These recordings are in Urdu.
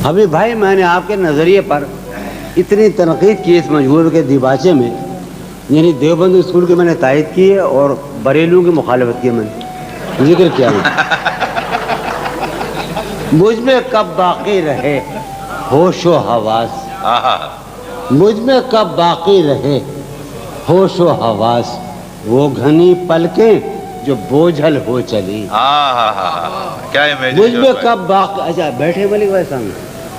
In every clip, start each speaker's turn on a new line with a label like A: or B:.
A: ابھی بھائی میں نے آپ کے نظریے پر اتنی تنقید کی اس مجبور کے دیباچے میں، یعنی دیوبند اسکول کی میں نے تائید کی ہے اور بریلوں کی مخالفت کی میں نے ذکر کیا ہے۔ مجھ میں کب باقی رہے ہوش و حواس، مجھ میں کب باقی رہے ہوش و حواس، وہ گھنی پلکیں جو بوجھل ہو چلی۔ مجھ میں کب باقی، اچھا بیٹھے ملک بھائی سامنے،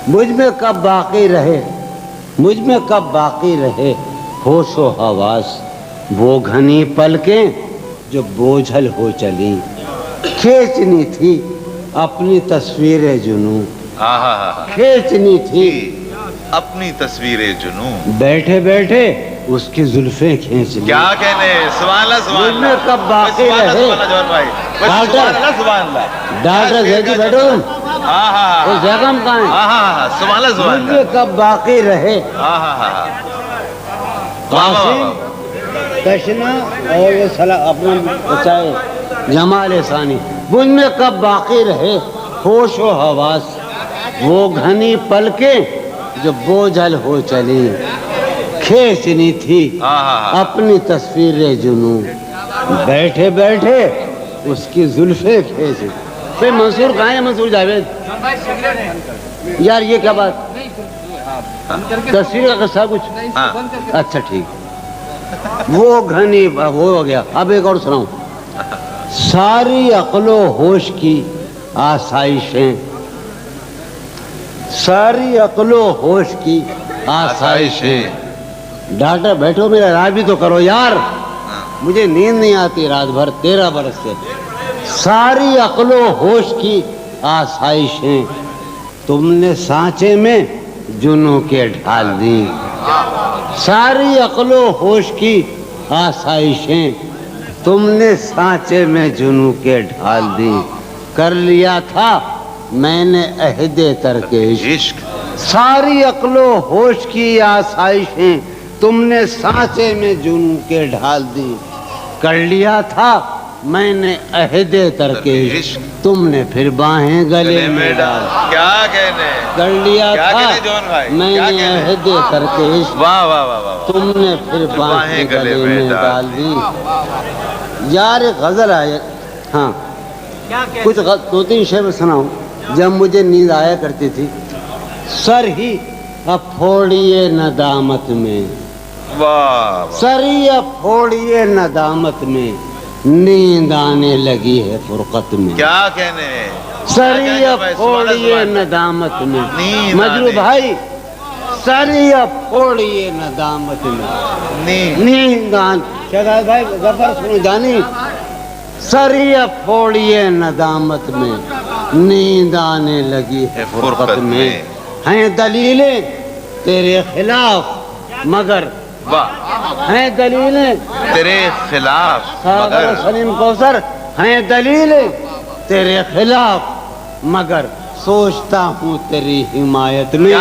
A: مجھ میں کب باقی رہے، مجھ میں کب باقی رہے ہوش و حواس، وہ گھنی پلکیں جو بوجھل ہو چلی۔ کھینچنی تھی اپنی تصویر جنوں، کھینچنی تھی
B: اپنی تصویر جنوں،
A: بیٹھے بیٹھے اس کی زلفیں کھینچ لی۔
B: کیا کہنے، سبحان اللہ سبحان اللہ۔
A: مجھ میں کب باقی رہے ڈاکٹر زیدی بیٹھو تم، اس جگہ ہم کہاں ہیں؟
B: سبحان اللہ سبحان
A: مجھ میں کب باقی رہے
B: اللہ۔
A: قاسم تشنا اور وہ صلاح اپنا بچائے جمال ثانی، مجھ میں کب باقی رہے ہوش و حواس، وہ گھنی پلکیں جو بوجھل ہو چلی۔ کھینچنی تھی اپنی تصویر جنوں، بیٹھے بیٹھے اس کی زلفیں کھینچ۔ پھر منصور کہاں ہے؟ منصور جاوید یار یہ کیا بات، تصویر کا قصہ کچھ؟ اچھا ٹھیک، وہ گھنی وہ ہو گیا۔ اب ایک اور سناؤں، ساری عقل و ہوش کی آسائشیں، ساری عقل و ہوش کی آسائشیں۔ ڈاکٹر بیٹھو میرا رائے بھی تو کرو یار، مجھے نیند نہیں آتی رات بھر 13 برس سے۔ ساری عقل و ہوش کی آسائشیں تم نے سانچے میں جنوں کے ڈھال دیں۔ ساری عقل و ہوش کی آسائشیں تم نے سانچے میں جنوں کے ڈھال دیں۔ کر لیا تھا میں نے عہد ترک عشق، ساری عقل و ہوش کی آسائشیں تم نے سانچے میں جنوں کے ڈھال دی۔ کر لیا تھا میں نے عہد ترک عشق، تم نے پھر باہیں گلے میں ڈال۔
B: کیا کہنے،
A: کر لیا تھا میں نے عہد ترک عشق، تم نے پھر باہیں گلے میں ڈال دی۔ یار ایک غزل آئے، ہاں کچھ دو تین شعر سناؤں۔ جب مجھے نیند آیا کرتی تھی، سر ہی اب پھوڑیے ندامت میں، سر ہی اب پھوڑیے ندامت میں، نیند آنے لگی ہے فرقت میں۔
B: کیا کہنے،
A: سر ہی اب پھوڑیے ندامت میں، مجروح بھائی سر ہی اب پھوڑیے ندامت میں، نیند آنے، شہزاد بھائی غفر سنو جانی، سر ہی اب پھوڑیے ندامت میں، نیند آنے لگی ہے فرقت میں۔ ہیں دلیلیں تیرے خلاف مگر، ہیں دلیلیں
B: تیرے خلاف
A: مگر، سلیم کوثر ہیں دلیلیں تیرے خلاف مگر، سوچتا ہوں تیری حمایت میں۔